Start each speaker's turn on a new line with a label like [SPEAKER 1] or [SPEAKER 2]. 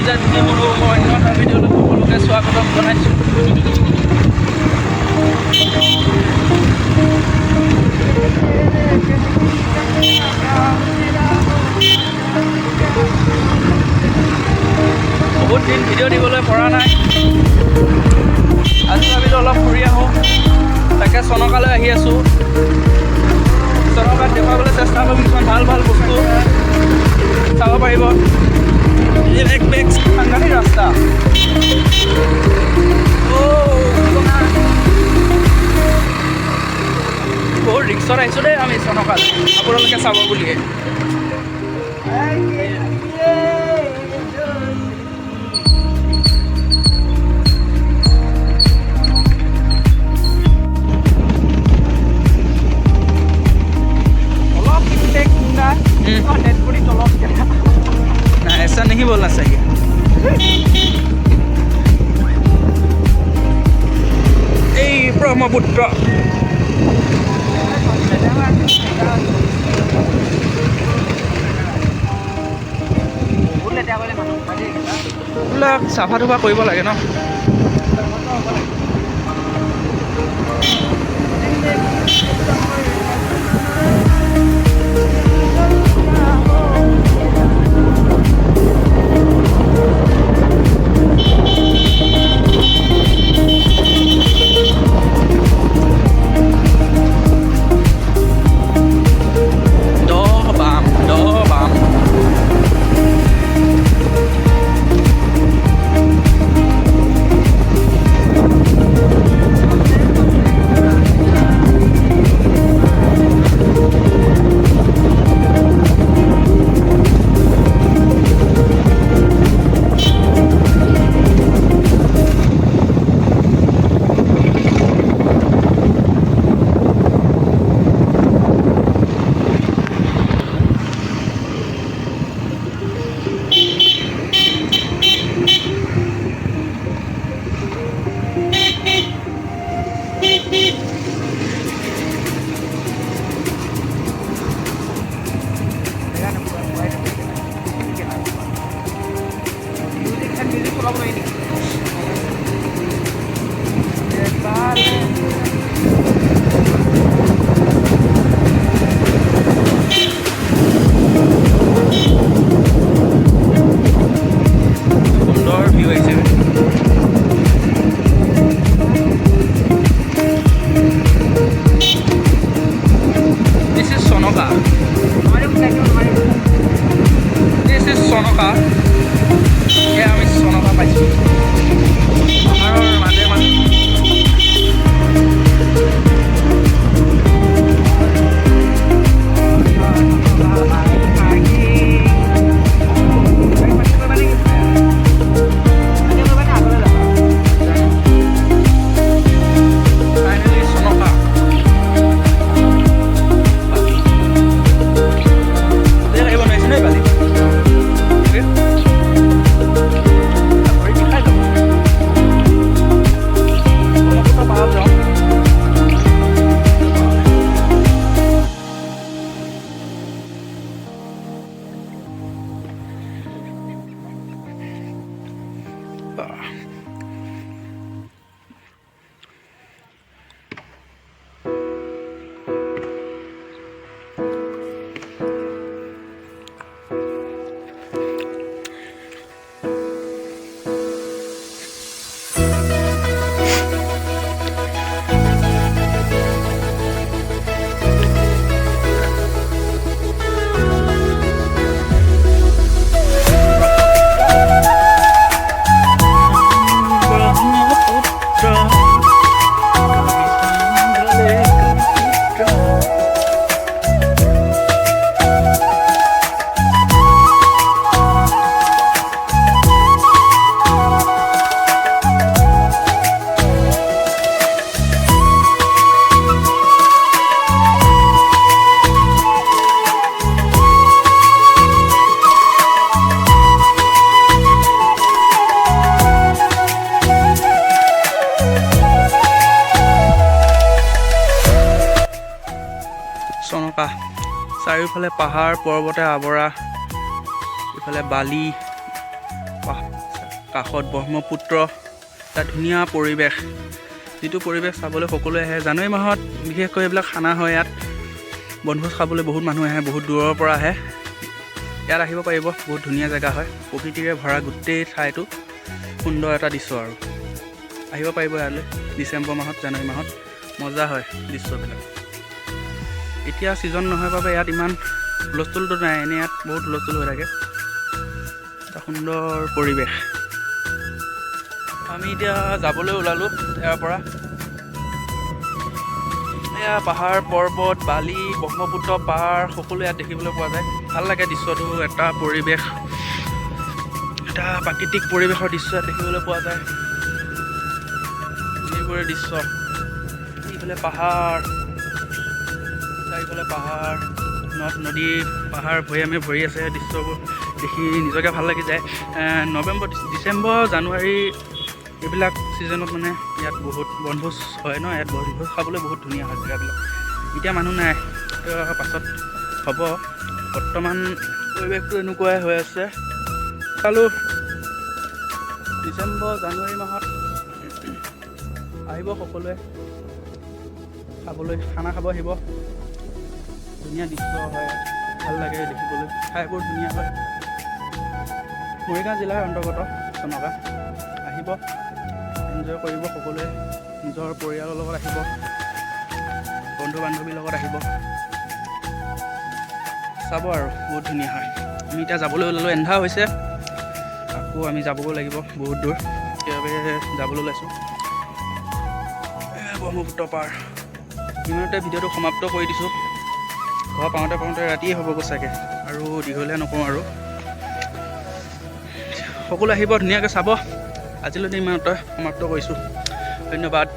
[SPEAKER 1] সেউজীয়া ধুনীয়া অন্য এটা ভিডিঅ'লৈ সকলোকে স্বাগতম জনাইছোঁ। বহুত দিন ভিডিঅ' দিবলৈ পৰা নাই, আজি ভাবিলোঁ অলপ ফুৰি আহোঁ, তাকে চনকালৈ আহি আছোঁ। চনকাত দেখুৱাবলৈ চেষ্টা কৰিম কিছুমান ভাল ভাল বস্তু চাব পাৰিব। সাংঘাতিক ৰাস্তা, বহুত ৰিক্সত আহিছোঁ দেই আমি চনকাত, আপোনালোকে চাব বুলিয়ে। ऐसा नहीं बोलना चाहिए। ब्रह्मपुत्र চাফা তুফা কৰিব লাগে ন। চনকা চাৰিওফালে পাহাৰ পৰ্বতে আৱৰা, ইফালে বালি কাষত ব্ৰহ্মপুত্ৰ, এটা ধুনীয়া পৰিৱেশ, যিটো পৰিৱেশ চাবলৈ সকলোৱে আহে। জানুৱাৰী মাহত বিশেষকৈ এইবিলাক খানা হয় ইয়াত, বনভোজ খাবলৈ বহুত মানুহ আহে, বহুত দূৰৰ পৰা আহে। ইয়াত আহিব পাৰিব, বহুত ধুনীয়া জেগা হয়, প্ৰকৃতিৰে ভৰা গোটেই ঠাইটো, সুন্দৰ এটা দৃশ্য আৰু আহিব পাৰিব ইয়ালৈ ডিচেম্বৰ মাহত, জানুৱাৰী মাহত মজা হয় দৃশ্যবিলাক। এতিয়া ছিজন নহয় বাবে ইয়াত ইমান হুলস্থুলটো নাই, এনেই ইয়াত বহুত হুলস্থুল হৈ থাকে, এটা সুন্দৰ পৰিৱেশ। আমি এতিয়া যাবলৈ ওলালোঁ ইয়াৰ পৰা। এয়া পাহাৰ পৰ্বত, বালি, ব্ৰহ্মপুত্ৰ পাৰ সকলো ইয়াত দেখিবলৈ পোৱা যায়। ভাল লাগে দৃশ্যটো, এটা পৰিৱেশ, এটা প্ৰাকৃতিক পৰিৱেশৰ দৃশ্য ইয়াত দেখিবলৈ পোৱা যায়। এইবোৰে দৃশ্য, এইফালে পাহাৰ, চাৰিওফালে পাহাৰ, নদ নদী, পাহাৰ ভৈয়ামে ভৰি আছে। দৃশ্যবোৰ দেখি নিজকে ভাল লাগি যায়। নৱেম্বৰ, ডিচেম্বৰ, জানুৱাৰী এইবিলাক ছিজনত মানে ইয়াত বহুত বনভোজ হয় ন, ইয়াত বনভোজ খাবলৈ বহুত ধুনীয়া হয় জেগাবিলাক। এতিয়া মানুহ নাই, পাছত হ'ব। বৰ্তমান পৰিৱেশটো এনেকুৱাই হৈ আছে। চালোঁ ডিচেম্বৰ, জানুৱাৰী মাহত আহিব সকলোৱে খাবলৈ, খানা খাব আহিব। ধুনীয়া দৃশ্য হয়, ভাল লাগে দেখিবলৈ, ঠাইবোৰ ধুনীয়া হয়। মৰিগাঁও জিলাৰ অন্তৰ্গত চনকা। আহিব, এনজয় কৰিব সকলোৱে, নিজৰ পৰিয়ালৰ লগত আহিব, বন্ধু বান্ধৱীৰ লগত আহিব, চাব আৰু বহুত ধুনীয়া হয়। আমি এতিয়া যাবলৈ ওলালোঁ, এন্ধাৰ হৈছে, আকৌ আমি যাবগৈ লাগিব বহুত দূৰ, সেইবাবে যাবলৈ ওলাইছোঁ। ব্ৰহ্মপুত্ৰ পাৰ। ইমানতে ভিডিঅ'টো সমাপ্ত কৰি দিছোঁ। ঘৰ পাওঁতে পাওঁতে ৰাতিয়ে হ'বগৈ চাগে, আৰু দীঘলীয়া নকৰোঁ আৰু। সকলো আহিব, ধুনীয়াকৈ চাব। আজিলৈকে ইমানতে সমাপ্ত কৰিছোঁ। ধন্যবাদ।